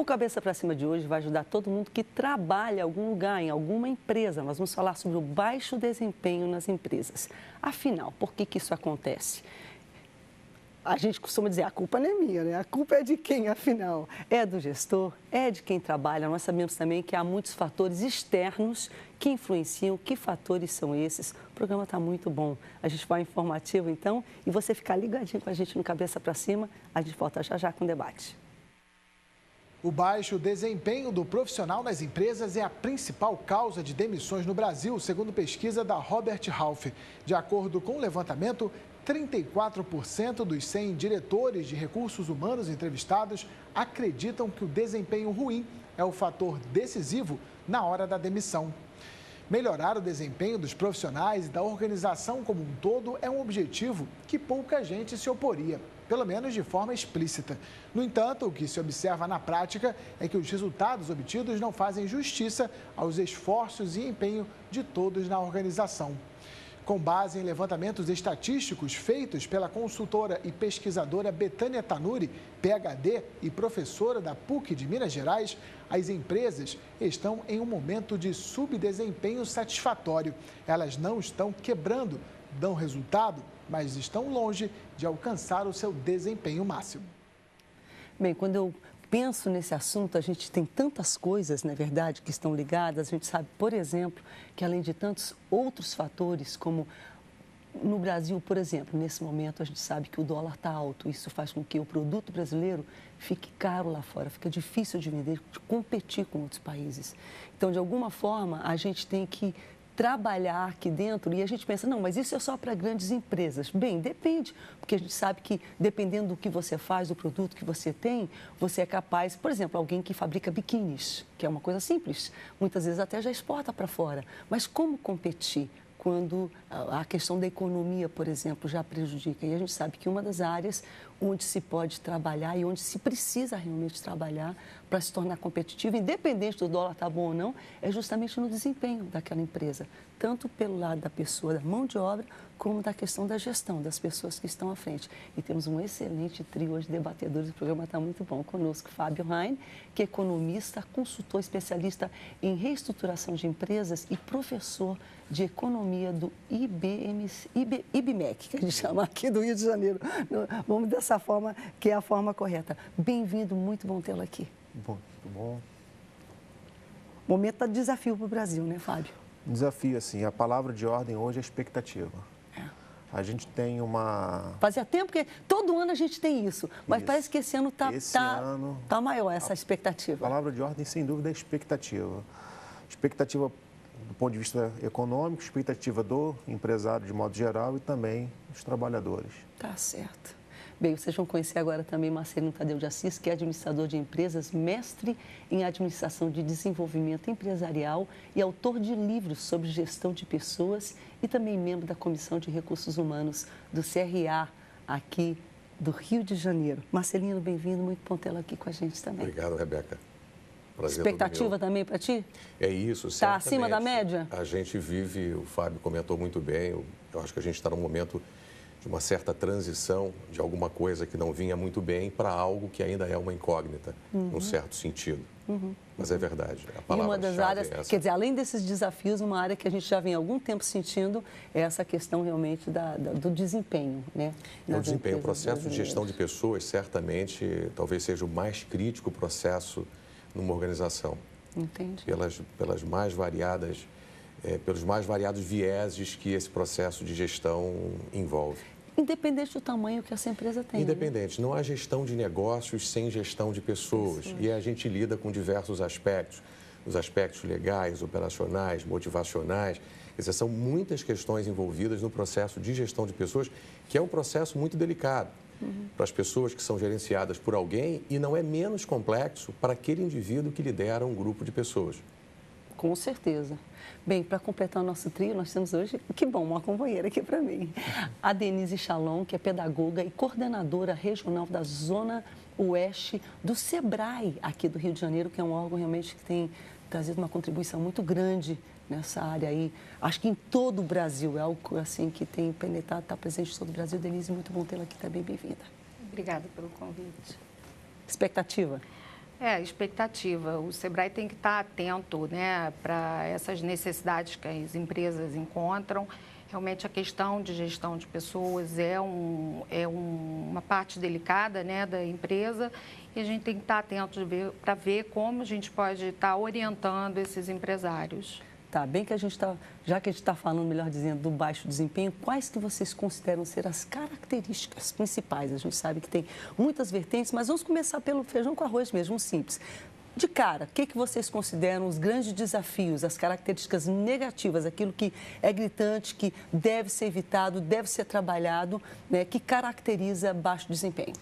O Cabeça para Cima de hoje vai ajudar todo mundo que trabalha em algum lugar, em alguma empresa. Nós vamos falar sobre o baixo desempenho nas empresas. Afinal, por que isso acontece? A gente costuma dizer, a culpa não é minha, né? A culpa é de quem, afinal? É do gestor? É de quem trabalha? Nós sabemos também que há muitos fatores externos que influenciam. Que fatores são esses? O programa está muito bom. A gente vai informativo, então, e você ficar ligadinho com a gente no Cabeça para Cima. A gente volta já com o debate. O baixo desempenho do profissional nas empresas é a principal causa de demissões no Brasil, segundo pesquisa da Robert Half. De acordo com o levantamento, 34% dos 100 diretores de recursos humanos entrevistados acreditam que o desempenho ruim é o fator decisivo na hora da demissão. Melhorar o desempenho dos profissionais e da organização como um todo é um objetivo que pouca gente se oporia, pelo menos de forma explícita. No entanto, o que se observa na prática é que os resultados obtidos não fazem justiça aos esforços e empenho de todos na organização. Com base em levantamentos estatísticos feitos pela consultora e pesquisadora Betânia Tanuri, PhD e professora da PUC de Minas Gerais, as empresas estão em um momento de subdesempenho satisfatório. Elas não estão quebrando, dão resultado, mas estão longe de alcançar o seu desempenho máximo. Bem, quando eu penso nesse assunto, a gente tem tantas coisas, na verdade, que estão ligadas. A gente sabe, por exemplo, que além de tantos outros fatores, como no Brasil, por exemplo, nesse momento a gente sabe que o dólar está alto. Isso faz com que o produto brasileiro fique caro lá fora, fica difícil de vender, de competir com outros países. Então, de alguma forma, a gente tem que trabalhar aqui dentro e a gente pensa, não, mas isso é só para grandes empresas. Bem, depende, porque a gente sabe que dependendo do que você faz, do produto que você tem, você é capaz, por exemplo, alguém que fabrica biquínis, que é uma coisa simples, muitas vezes até já exporta para fora, mas como competir quando a questão da economia, por exemplo, já prejudica? E a gente sabe que uma das áreas onde se pode trabalhar e onde se precisa realmente trabalhar para se tornar competitivo, independente do dólar estar bom ou não, é justamente no desempenho daquela empresa, tanto pelo lado da pessoa, da mão de obra, como da questão da gestão, das pessoas que estão à frente. E temos um excelente trio hoje de debatedores, o programa está muito bom. Conosco, Fábio Hein, que é economista, consultor especialista em reestruturação de empresas e professor de economia do IBMEC, que a gente chama aqui do Rio de Janeiro. Vamos dessa forma, que é a forma correta. Bem-vindo, muito bom tê-lo aqui. Bom, muito bom. Momento de desafio para o Brasil, né, Fábio? Desafio, assim, a palavra de ordem hoje é expectativa. A gente tem uma... Fazia tempo que todo ano a gente tem isso, mas parece que esse ano tá maior essa expectativa. A palavra de ordem, sem dúvida, é expectativa. Expectativa do ponto de vista econômico, expectativa do empresário de modo geral e também dos trabalhadores. Tá certo. Bem, vocês vão conhecer agora também Marcelino Tadeu de Assis, que é administrador de empresas, mestre em administração de desenvolvimento empresarial e autor de livros sobre gestão de pessoas e também membro da Comissão de Recursos Humanos do CRA, aqui do Rio de Janeiro. Marcelino, bem-vindo, muito bom tê-lo aqui com a gente também. Obrigado, Rebeca. Prazer expectativa também para ti? É isso, Está acima da média? A gente vive, o Fábio comentou muito bem, eu acho que a gente está num momento de uma certa transição de alguma coisa que não vinha muito bem para algo que ainda é uma incógnita, num certo sentido. Mas é verdade, a palavra-chave e uma das áreas, é essa. quer dizer, além desses desafios, uma área que a gente já vem há algum tempo sentindo é essa questão realmente do desempenho, né? O desempenho, o processo de gestão de pessoas, certamente, talvez seja o mais crítico processo numa organização. Entendi. Pelos mais variados vieses que esse processo de gestão envolve. Independente do tamanho que essa empresa tem. Independente. Não há gestão de negócios sem gestão de pessoas. E a gente lida com diversos aspectos. Os aspectos legais, operacionais, motivacionais. Quer dizer, são muitas questões envolvidas no processo de gestão de pessoas, que é um processo muito delicado para as pessoas que são gerenciadas por alguém e não é menos complexo para aquele indivíduo que lidera um grupo de pessoas. Com certeza. Bem, para completar o nosso trio, nós temos hoje, que bom, uma companheira aqui para mim. A Denise Chalon, que é pedagoga e coordenadora regional da Zona Oeste do SEBRAE, aqui do Rio de Janeiro, que é um órgão realmente que tem trazido uma contribuição muito grande nessa área aí. Acho que em todo o Brasil, é algo assim que tem penetrado, está presente em todo o Brasil. Denise, muito bom tê-la aqui também, bem-vinda. Obrigada pelo convite. Expectativa? É, expectativa. O SEBRAE tem que estar atento, né, para essas necessidades que as empresas encontram. Realmente a questão de gestão de pessoas é uma parte delicada, né, da empresa, e a gente tem que estar atento para ver como a gente pode estar orientando esses empresários. Tá, bem que a gente está, já que a gente está falando, melhor dizendo, do baixo desempenho, quais que vocês consideram ser as características principais? A gente sabe que tem muitas vertentes, mas vamos começar pelo feijão com arroz mesmo, simples. De cara, o que vocês consideram os grandes desafios, as características negativas, aquilo que é gritante, que deve ser evitado, deve ser trabalhado, né, que caracteriza baixo desempenho?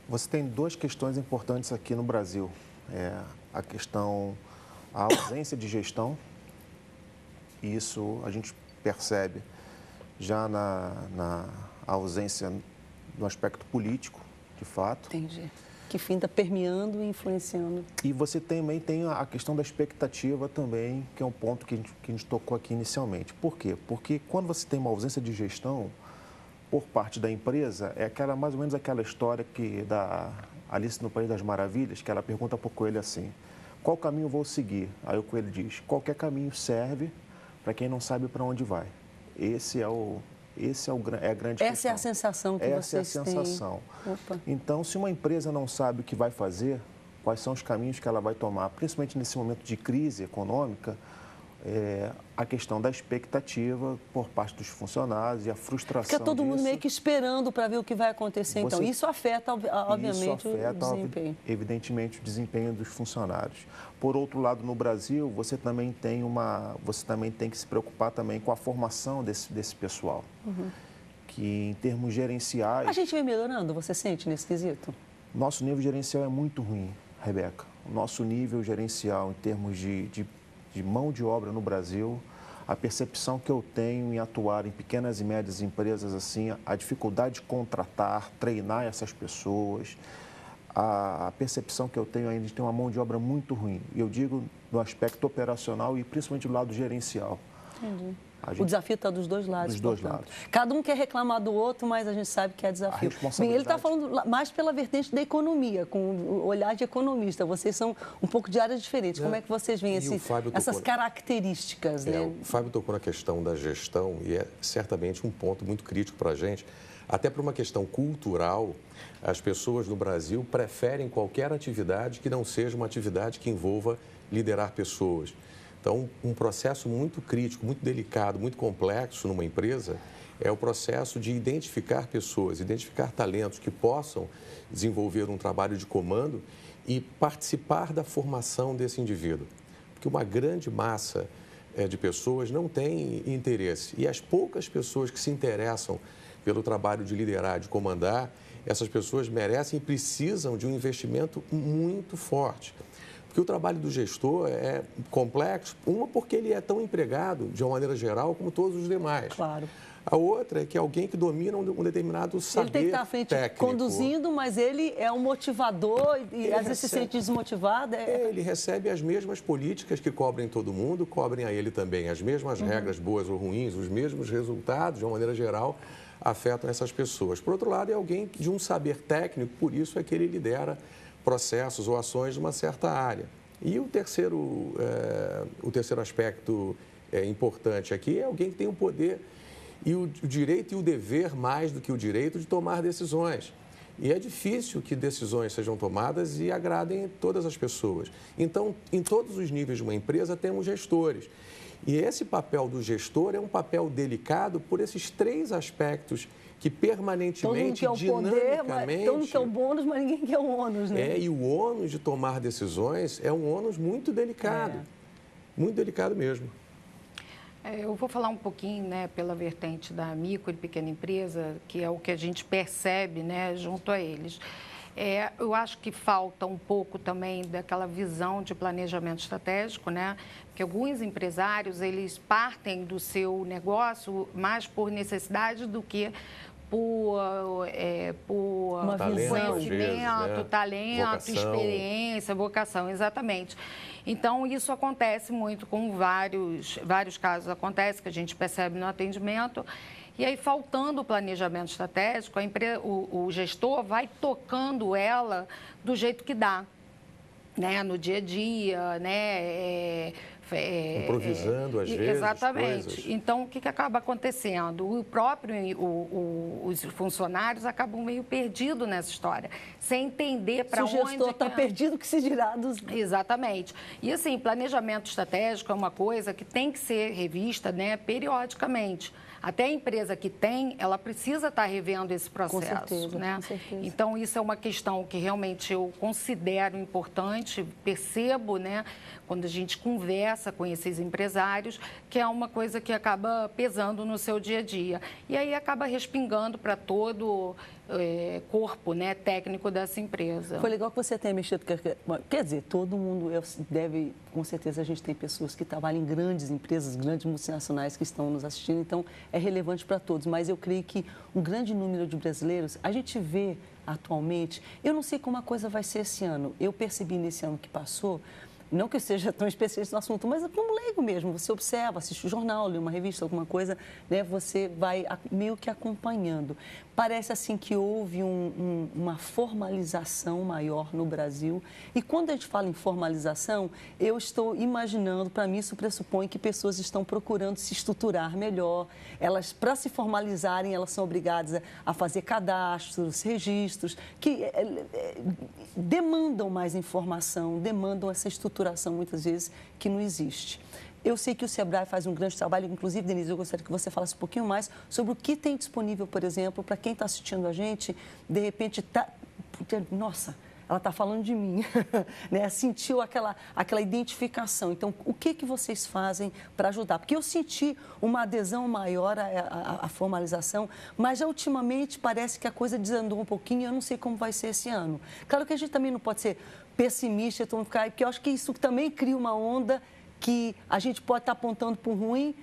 Você tem duas questões importantes aqui no Brasil. A ausência de gestão. Isso a gente percebe já na ausência do aspecto político, de fato. Entendi. Que finda permeando e influenciando. E você também tem a questão da expectativa também, que é um ponto que a gente tocou aqui inicialmente. Por quê? Porque quando você tem uma ausência de gestão por parte da empresa, é mais ou menos aquela história da Alice no País das Maravilhas, que ela pergunta para o coelho assim, qual caminho eu vou seguir? Aí o coelho diz, qualquer caminho serve para quem não sabe para onde vai. Essa é a grande questão. Essa é a sensação que vocês têm. Essa é a sensação. Opa. Então, se uma empresa não sabe o que vai fazer, quais são os caminhos que ela vai tomar, principalmente nesse momento de crise econômica, a questão da expectativa por parte dos funcionários e a frustração Fica todo mundo disso. meio que esperando para ver o que vai acontecer. Então, isso afeta, obviamente, o desempenho. Evidentemente, o desempenho dos funcionários. Por outro lado, no Brasil, você também tem que se preocupar também com a formação desse pessoal. Uhum. Que, em termos gerenciais... A gente vem melhorando, você sente, nesse quesito? Nosso nível gerencial é muito ruim, Rebeca. O nosso nível gerencial, em termos de mão de obra no Brasil, a percepção que eu tenho em atuar em pequenas e médias empresas, assim, a dificuldade de contratar, treinar essas pessoas, a percepção que eu tenho ainda de ter uma mão de obra muito ruim. E eu digo no aspecto operacional e principalmente do lado gerencial. Entendi. O desafio está dos dois lados. Dos dois lados. Cada um quer reclamar do outro, mas a gente sabe que é desafio. Bem, ele está falando mais pela vertente da economia, com o olhar de economista. Vocês são um pouco de áreas diferentes. Como é que vocês veem essas características? Né? O Fábio tocou na questão da gestão e é certamente um ponto muito crítico para a gente. Até por uma questão cultural, as pessoas no Brasil preferem qualquer atividade que não seja uma atividade que envolva liderar pessoas. Então, um processo muito crítico, muito delicado, muito complexo numa empresa é o processo de identificar pessoas, identificar talentos que possam desenvolver um trabalho de comando e participar da formação desse indivíduo. Porque uma grande massa de pessoas não tem interesse. E as poucas pessoas que se interessam pelo trabalho de liderar, de comandar, essas pessoas merecem e precisam de um investimento muito forte. Porque o trabalho do gestor é complexo, porque ele é tão empregado, de uma maneira geral, como todos os demais. Claro. A outra é que alguém que domina um determinado saber técnico. Ele tem que estar à frente conduzindo, mas ele é um motivador e às vezes se sente desmotivado. Ele recebe as mesmas políticas que cobrem todo mundo, cobrem a ele também. As mesmas regras, boas ou ruins, os mesmos resultados, de uma maneira geral, afetam essas pessoas. Por outro lado, é alguém de um saber técnico, por isso é que ele lidera processos ou ações de uma certa área. E o terceiro aspecto importante aqui é alguém que tem o poder e o direito e o dever, mais do que o direito, de tomar decisões. E é difícil que decisões sejam tomadas e agradem todas as pessoas. Então, em todos os níveis de uma empresa, temos gestores. E esse papel do gestor é um papel delicado por esses três aspectos que permanentemente, dinamicamente... Todo mundo quer o bônus, mas ninguém quer o ônus, né? E o ônus de tomar decisões é um ônus muito delicado. Muito delicado mesmo. Eu vou falar um pouquinho, né, pela vertente da micro e pequena empresa, que é o que a gente percebe, né, junto a eles. Eu acho que falta um pouco também daquela visão de planejamento estratégico, né? Porque alguns empresários, eles partem do seu negócio mais por necessidade do que por conhecimento, talento, vocação. Experiência, vocação, exatamente. Então, isso acontece muito com vários casos, acontece que a gente percebe no atendimento. E aí, faltando o planejamento estratégico, o gestor vai tocando ela do jeito que dá. né, no dia a dia, né? Improvisando, às vezes, exatamente. coisas. Então, o que acaba acontecendo? Os funcionários acabam meio perdidos nessa história, sem entender para onde... Se o gestor está perdido, que se dirá dos... Exatamente. E, assim, planejamento estratégico é uma coisa que tem que ser revista, né, periodicamente. Até a empresa que tem, ela precisa estar revendo esse processo. Com certeza, né? com certeza. Então, isso é uma questão que realmente eu considero importante, percebo, né, quando a gente conversa com esses empresários, que é uma coisa que acaba pesando no seu dia a dia. E aí acaba respingando para todo corpo, né, técnico dessa empresa. Foi legal que você tenha mexido, quer dizer, todo mundo deve, com certeza a gente tem pessoas que trabalham em grandes empresas, grandes multinacionais que estão nos assistindo, então é relevante para todos, mas eu creio que um grande número de brasileiros, a gente vê atualmente, eu não sei como a coisa vai ser esse ano, eu percebi nesse ano que passou, não que eu seja tão especialista no assunto, mas como leigo mesmo, você observa, assiste o jornal, lê uma revista, alguma coisa, né, você vai meio que acompanhando. Parece assim que houve uma formalização maior no Brasil. E quando a gente fala em formalização, eu estou imaginando, para mim isso pressupõe que pessoas estão procurando se estruturar melhor. Elas, para se formalizarem, elas são obrigadas a fazer cadastros, registros, que demandam mais informação, demandam essa estruturação, muitas vezes, que não existe. Eu sei que o Sebrae faz um grande trabalho, inclusive, Denise, eu gostaria que você falasse um pouquinho mais sobre o que tem disponível, por exemplo, para quem está assistindo a gente, de repente está... Nossa, ela está falando de mim, né? Sentiu aquela identificação. Então, o que vocês fazem para ajudar? Porque eu senti uma adesão maior à formalização, mas já ultimamente parece que a coisa desandou um pouquinho e eu não sei como vai ser esse ano. Claro que a gente também não pode ser pessimista, porque eu acho que isso também cria uma onda que a gente pode estar apontando para o ruim,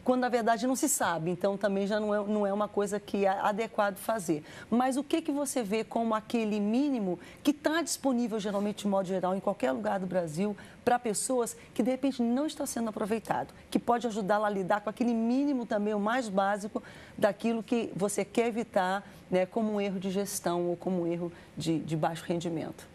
quando na verdade não se sabe. Então, também já não é uma coisa que é adequado fazer. Mas o que você vê como aquele mínimo que está disponível, geralmente, de modo geral, em qualquer lugar do Brasil, para pessoas que, de repente, não está sendo aproveitado, que pode ajudá-la a lidar com aquele mínimo também, o mais básico, daquilo que você quer evitar, né, como um erro de gestão ou como um erro de baixo rendimento?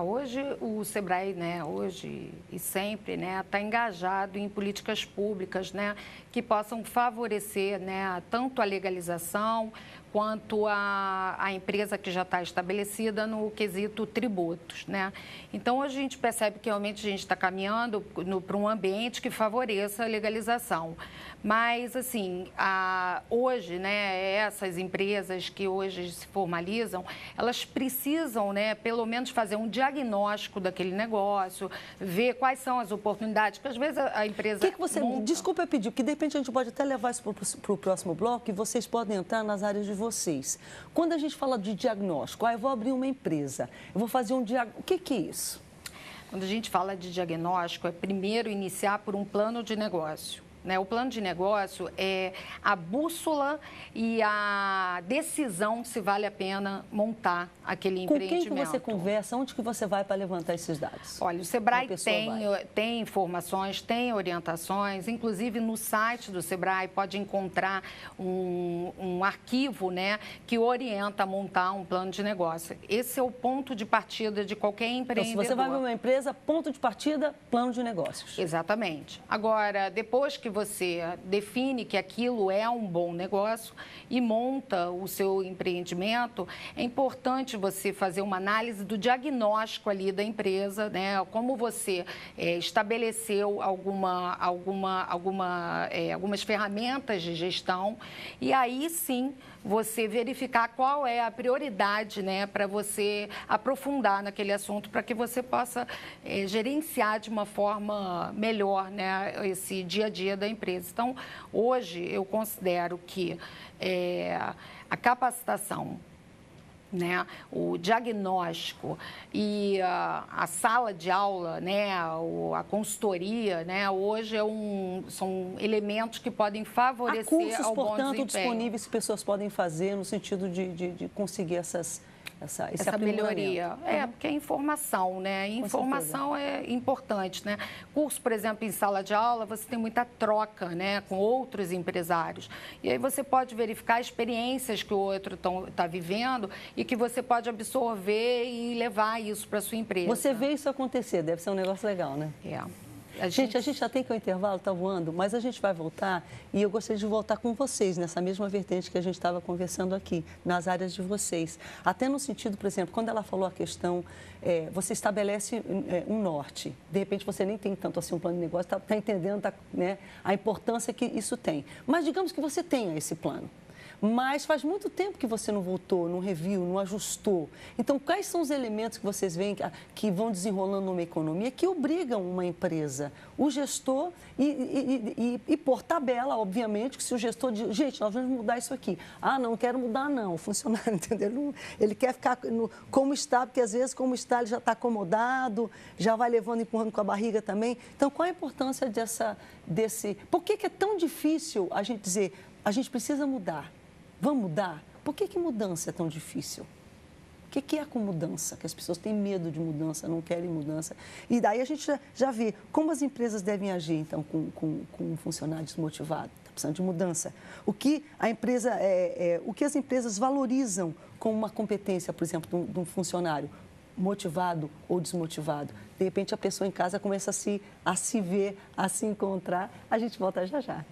Hoje o Sebrae, né, hoje e sempre, né, está engajado em políticas públicas, né, que possam favorecer, né, tanto a legalização quanto a empresa que já está estabelecida no quesito tributos, né? Então, hoje a gente percebe que realmente a gente está caminhando para um ambiente que favoreça a legalização. Mas, assim, hoje, né, essas empresas que hoje se formalizam, elas precisam, né, pelo menos fazer um diagnóstico daquele negócio, ver quais são as oportunidades, porque às vezes a empresa... O que você... Desculpa eu pedir, porque de repente a gente pode até levar isso para o próximo bloco e vocês podem entrar nas áreas de vocês. Quando a gente fala de diagnóstico, eu vou abrir uma empresa, eu vou fazer um diagnóstico. O que é isso? Quando a gente fala de diagnóstico, é primeiro iniciar por um plano de negócio. Né? O plano de negócio é a bússola e a decisão se vale a pena montar aquele empreendimento. Com quem que você conversa? Onde que você vai para levantar esses dados? Olha, o Sebrae tem informações, tem orientações, inclusive no site do Sebrae pode encontrar um arquivo, né, que orienta a montar um plano de negócio. Esse é o ponto de partida de qualquer empreendedor. Então, se você vai para uma empresa, ponto de partida, plano de negócios. Exatamente. Agora, depois que você define que aquilo é um bom negócio e monta o seu empreendimento, é importante você fazer uma análise do diagnóstico ali da empresa, né? Como você estabeleceu algumas ferramentas de gestão e aí sim você verificar qual é a prioridade, né, para você aprofundar naquele assunto, para que você possa gerenciar de uma forma melhor, né, esse dia a dia da empresa. Então, hoje, eu considero que a capacitação, né, o diagnóstico e a sala de aula, né, a consultoria, né, hoje são elementos que podem favorecer cursos, ao bom portanto, desempenho. disponíveis que pessoas podem fazer no sentido de conseguir esse melhoria. Porque é informação, né? E informação é importante, né? Curso, por exemplo, em sala de aula, você tem muita troca, né, com outros empresários. E aí você pode verificar experiências que o outro está vivendo e que você pode absorver e levar isso para a sua empresa. Você vê isso acontecer, deve ser um negócio legal, né? A gente já tem que o intervalo está voando, mas a gente vai voltar e eu gostaria de voltar com vocês nessa mesma vertente que a gente estava conversando aqui, nas áreas de vocês. Até no sentido, por exemplo, quando ela falou a questão, você estabelece um norte, de repente você nem tem tanto assim um plano de negócio, está entendendo né, a importância que isso tem. Mas digamos que você tenha esse plano. Mas faz muito tempo que você não voltou, não reviu, não ajustou. Então, quais são os elementos que vocês veem que vão desenrolando uma economia que obrigam uma empresa, o gestor, e por tabela, obviamente, que se o gestor diz, gente, nós vamos mudar isso aqui. Ah, não quero mudar, não. O funcionário, entendeu? Ele quer ficar como está, porque às vezes, como está, ele já está acomodado, já vai levando, empurrando com a barriga também. Então, qual a importância desse... Por que é tão difícil a gente dizer, a gente precisa mudar? Vamos mudar? Por que mudança é tão difícil? O que é com mudança? Que as pessoas têm medo de mudança, não querem mudança. E daí a gente já vê como as empresas devem agir, então, com um funcionário desmotivado. Está precisando de mudança. O que as empresas valorizam como uma competência, por exemplo, de um funcionário motivado ou desmotivado. De repente, a pessoa em casa começa a se ver, a se encontrar. A gente volta já já.